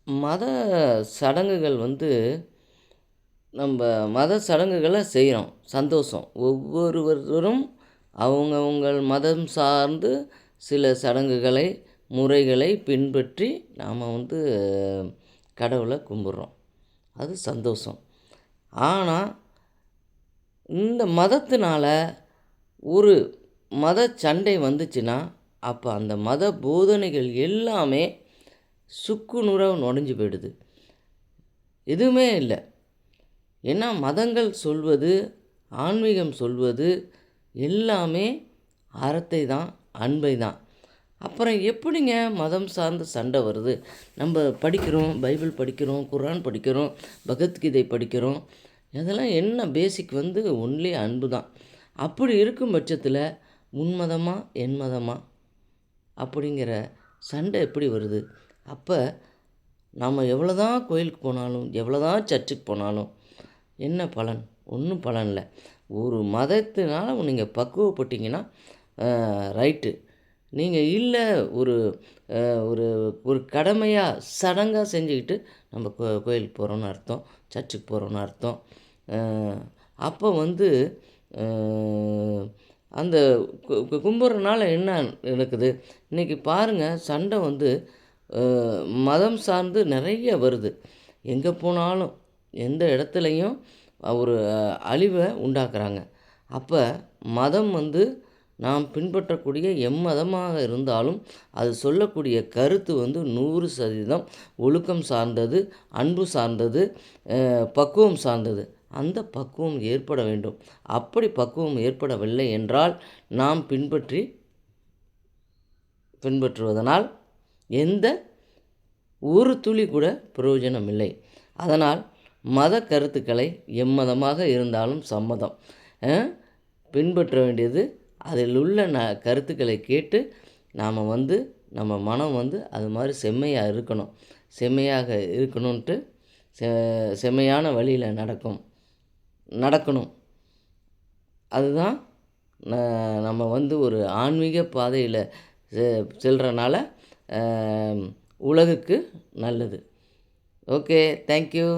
மத சடங்குகள் நம்ம மத சடங்குகள செய்கிறோம். சந்தோஷம். ஒவ்வொருவரும் அவங்கவங்கள் மதம் சார்ந்து சில சடங்குகளை, முறைகளை பின்பற்றி நாம் கடவுள கும்பிட்றோம். அது சந்தோஷம். ஆனா, இந்த மதத்தினால ஒரு மத சண்டை வந்துச்சுன்னா, அப்போ அந்த மத போதனைகள் எல்லாமே சுக்கு நூறா உடைஞ்சு போயிடுது. எதுவுமே இல்லை. ஏன்னா மதங்கள் சொல்வது, ஆன்மீகம் சொல்வது எல்லாமே அறத்தை தான், அன்பை தான். அப்புறம் எப்படிங்க மதம் சார்ந்த சண்டை வருது? நம்ம படிக்கிறோம், பைபிள் படிக்கிறோம், குர்ஆன் படிக்கிறோம், பகவத்கீதை படிக்கிறோம். இதெல்லாம் என்ன பேசிக் ஒன்லி அன்பு தான். அப்படி இருக்கும் பட்சத்தில் உன் மதமா, என் மதமா அப்படிங்கிற சண்டை எப்படி வருது? அப்போ நம்ம எவ்வளோ தான் கோயிலுக்கு போனாலும், எவ்வளோ தான் சர்ச்சுக்கு போனாலும் என்ன பலன்? ஒன்றும் பலன் இல்லை. ஒரு மதத்தினால நீங்கள் பக்குவப்பட்டீங்கன்னா ரைட்டு. நீங்கள் இல்லை ஒரு ஒரு ஒரு கடமையாக, சடங்காக செஞ்சுக்கிட்டு நம்ம கோயிலுக்கு போகிறோன்னு அர்த்தம், சர்ச்சுக்கு போகிறோன்னு அர்த்தம். அப்போ அந்த கும்பிட்றனால என்ன நடக்குது? இன்றைக்கி பாருங்கள், சண்டை மதம் சார்ந்து நிறைய வருது. எங்கே போனாலும், எந்த இடத்துலையும் ஒரு அழிவை உண்டாக்குறாங்க. அப்போ மதம் நாம் பின்பற்றக்கூடிய எம்மதமாக இருந்தாலும் அது சொல்லக்கூடிய கருத்து 100% ஒழுக்கம் சார்ந்தது, அன்பு சார்ந்தது, பக்குவம் சார்ந்தது. அந்த பக்குவம் ஏற்பட வேண்டும். அப்படி பக்குவம் ஏற்படவில்லை என்றால் நாம் பின்பற்றுவதனால் எந்த ஒரு துளி கூட பிரயோஜனம் இல்லை. அதனால் மத கருத்துக்களை எம்மதமாக இருந்தாலும் சம்மதம். பின்பற்ற வேண்டியது அதில் உள்ள கருத்துக்களை கேட்டு நாம் நம்ம மனம் அது மாதிரி செம்மையாக இருக்கணும். செம்மையாக இருக்கணுன்ட்டு செம்மையான வழியில் நடக்கணும். அதுதான் நம்ம ஒரு ஆன்மீக பாதையில் செல்கிறனால உலகுக்கு நல்லது. Okay, thank you.